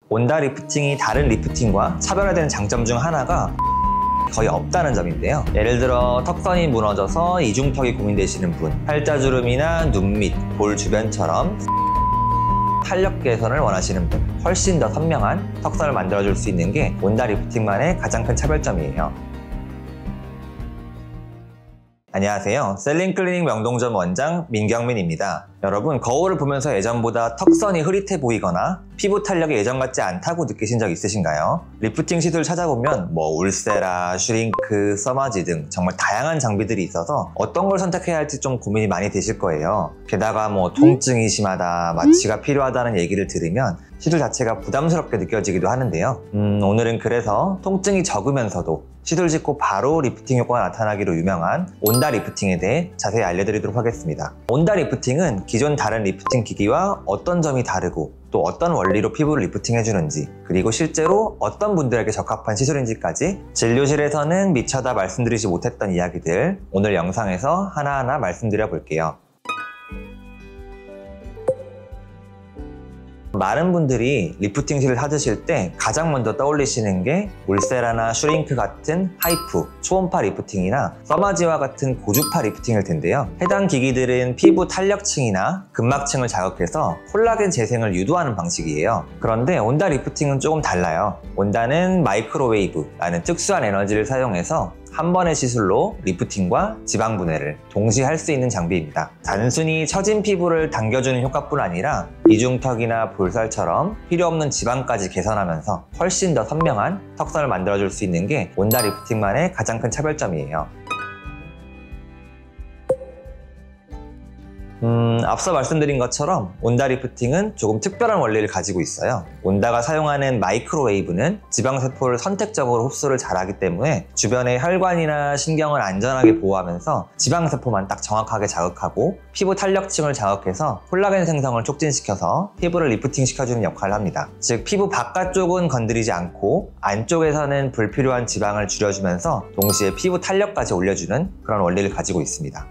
온다 리프팅이 다른 리프팅과 차별화되는 장점 중 하나가 거의 없다는 점인데요. 예를 들어 턱선이 무너져서 이중턱이 고민되시는 분, 팔자주름이나 눈 밑, 볼 주변처럼 탄력 개선을 원하시는 분, 훨씬 더 선명한 턱선을 만들어줄 수 있는 게 온다 리프팅만의 가장 큰 차별점이에요. 안녕하세요. 셀링클리닉 명동점 원장 민경민입니다. 여러분, 거울을 보면서 예전보다 턱선이 흐릿해 보이거나 피부 탄력이 예전 같지 않다고 느끼신 적 있으신가요? 리프팅 시술 찾아보면 울세라, 슈링크, 서마지 등 정말 다양한 장비들이 있어서 어떤 걸 선택해야 할지 좀 고민이 많이 되실 거예요. 게다가 통증이 심하다, 마취가 필요하다는 얘기를 들으면 시술 자체가 부담스럽게 느껴지기도 하는데요. 오늘은 그래서 통증이 적으면서도 시술 짓고 바로 리프팅 효과가 나타나기로 유명한 온다 리프팅에 대해 자세히 알려드리도록 하겠습니다. 온다 리프팅은 기존 다른 리프팅 기기와 어떤 점이 다르고 또 어떤 원리로 피부를 리프팅 해주는지, 그리고 실제로 어떤 분들에게 적합한 시술인지까지 진료실에서는 미처 다 말씀드리지 못했던 이야기들 오늘 영상에서 하나하나 말씀드려 볼게요. 많은 분들이 리프팅실을 찾으실 때 가장 먼저 떠올리시는 게 울세라나 슈링크 같은 하이프, 초음파 리프팅이나 서마지와 같은 고주파 리프팅일 텐데요. 해당 기기들은 피부 탄력층이나 근막층을 자극해서 콜라겐 재생을 유도하는 방식이에요. 그런데 온다 리프팅은 조금 달라요. 온다는 마이크로웨이브라는 특수한 에너지를 사용해서 한 번의 시술로 리프팅과 지방 분해를 동시에 할 수 있는 장비입니다. 단순히 처진 피부를 당겨주는 효과뿐 아니라 이중턱이나 볼살처럼 필요 없는 지방까지 개선하면서 훨씬 더 선명한 턱선을 만들어줄 수 있는 게 온다 리프팅만의 가장 큰 차별점이에요. 앞서 말씀드린 것처럼 온다 리프팅은 조금 특별한 원리를 가지고 있어요. 온다가 사용하는 마이크로웨이브는 지방세포를 선택적으로 흡수를 잘하기 때문에 주변의 혈관이나 신경을 안전하게 보호하면서 지방세포만 딱 정확하게 자극하고 피부 탄력층을 자극해서 콜라겐 생성을 촉진시켜서 피부를 리프팅 시켜주는 역할을 합니다. 즉, 피부 바깥쪽은 건드리지 않고 안쪽에서는 불필요한 지방을 줄여주면서 동시에 피부 탄력까지 올려주는 그런 원리를 가지고 있습니다.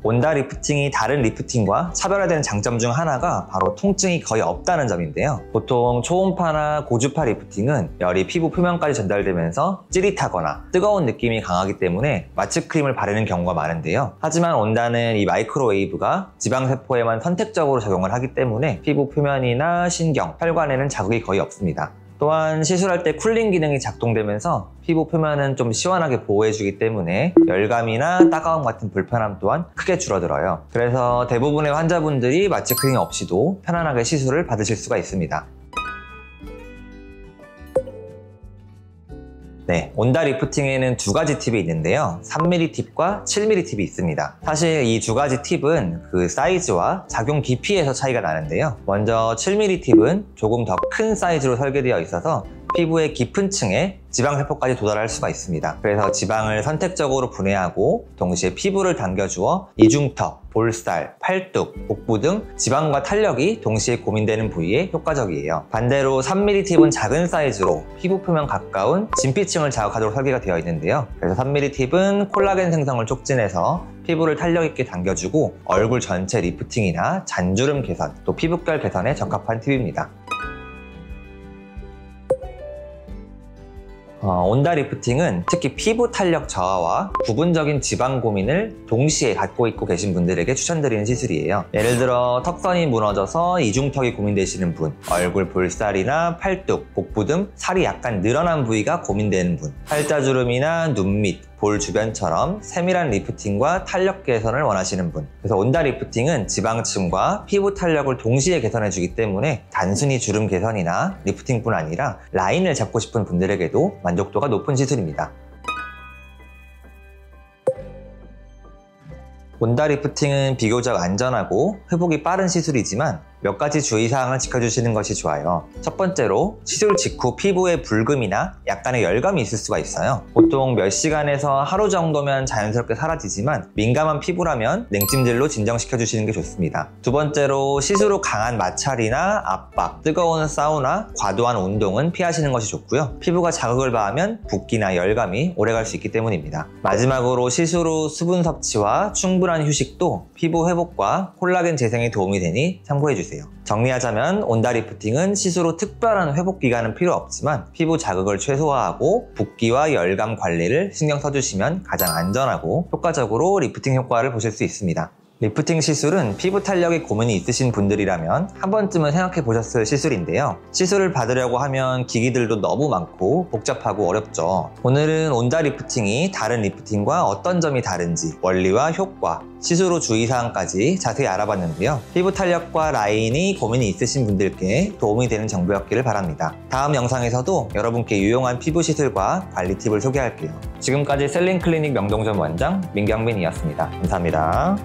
온다 리프팅이 다른 리프팅과 차별화되는 장점 중 하나가 바로 통증이 거의 없다는 점인데요. 보통 초음파나 고주파 리프팅은 열이 피부 표면까지 전달되면서 찌릿하거나 뜨거운 느낌이 강하기 때문에 마취 크림을 바르는 경우가 많은데요. 하지만 온다는 이 마이크로웨이브가 지방세포에만 선택적으로 적용을 하기 때문에 피부 표면이나 신경, 혈관에는 자극이 거의 없습니다. 또한 시술할 때 쿨링 기능이 작동되면서 피부 표면은 좀 시원하게 보호해주기 때문에 열감이나 따가움 같은 불편함 또한 크게 줄어들어요. 그래서 대부분의 환자분들이 마취 크림 없이도 편안하게 시술을 받으실 수가 있습니다. 네, 온다 리프팅에는 두 가지 팁이 있는데요. 3mm 팁과 7mm 팁이 있습니다. 사실 이 두 가지 팁은 그 사이즈와 작용 깊이에서 차이가 나는데요. 먼저 7mm 팁은 조금 더 큰 사이즈로 설계되어 있어서 피부의 깊은 층에 지방세포까지 도달할 수가 있습니다. 그래서 지방을 선택적으로 분해하고 동시에 피부를 당겨주어 이중턱, 볼살, 팔뚝, 복부 등 지방과 탄력이 동시에 고민되는 부위에 효과적이에요. 반대로 3mm 팁은 작은 사이즈로 피부 표면 가까운 진피층을 자극하도록 설계가 되어 있는데요. 그래서 3mm 팁은 콜라겐 생성을 촉진해서 피부를 탄력 있게 당겨주고 얼굴 전체 리프팅이나 잔주름 개선, 또 피부결 개선에 적합한 팁입니다. 온다 리프팅은 특히 피부 탄력 저하와 부분적인 지방 고민을 동시에 갖고 있고 계신 분들에게 추천드리는 시술이에요. 예를 들어 턱선이 무너져서 이중턱이 고민되시는 분, 얼굴 볼살이나 팔뚝, 복부 등 살이 약간 늘어난 부위가 고민되는 분, 팔자주름이나 눈 밑, 볼 주변처럼 세밀한 리프팅과 탄력 개선을 원하시는 분. 그래서 온다 리프팅은 지방층과 피부 탄력을 동시에 개선해주기 때문에 단순히 주름 개선이나 리프팅뿐 아니라 라인을 잡고 싶은 분들에게도 만족도가 높은 시술입니다. 온다 리프팅은 비교적 안전하고 회복이 빠른 시술이지만 몇 가지 주의사항을 지켜주시는 것이 좋아요. 첫 번째로 시술 직후 피부에 붉음이나 약간의 열감이 있을 수가 있어요. 보통 몇 시간에서 하루 정도면 자연스럽게 사라지지만 민감한 피부라면 냉찜질로 진정시켜주시는 게 좋습니다. 두 번째로 시술 후 강한 마찰이나 압박, 뜨거운 사우나, 과도한 운동은 피하시는 것이 좋고요. 피부가 자극을 받으면 붓기나 열감이 오래갈 수 있기 때문입니다. 마지막으로 시술 후 수분 섭취와 충분한 휴식도 피부 회복과 콜라겐 재생에 도움이 되니 참고해주세요. 즐기세요. 정리하자면 온다 리프팅은 시술 후 특별한 회복 기간은 필요 없지만 피부 자극을 최소화하고 붓기와 열감 관리를 신경 써주시면 가장 안전하고 효과적으로 리프팅 효과를 보실 수 있습니다. 리프팅 시술은 피부 탄력에 고민이 있으신 분들이라면 한 번쯤은 생각해 보셨을 시술인데요. 시술을 받으려고 하면 기기들도 너무 많고 복잡하고 어렵죠. 오늘은 온다 리프팅이 다른 리프팅과 어떤 점이 다른지, 원리와 효과, 시술 후 주의사항까지 자세히 알아봤는데요. 피부 탄력과 라인이 고민이 있으신 분들께 도움이 되는 정보였기를 바랍니다. 다음 영상에서도 여러분께 유용한 피부 시술과 관리 팁을 소개할게요. 지금까지 셀링클리닉 명동점 원장 민경민이었습니다. 감사합니다.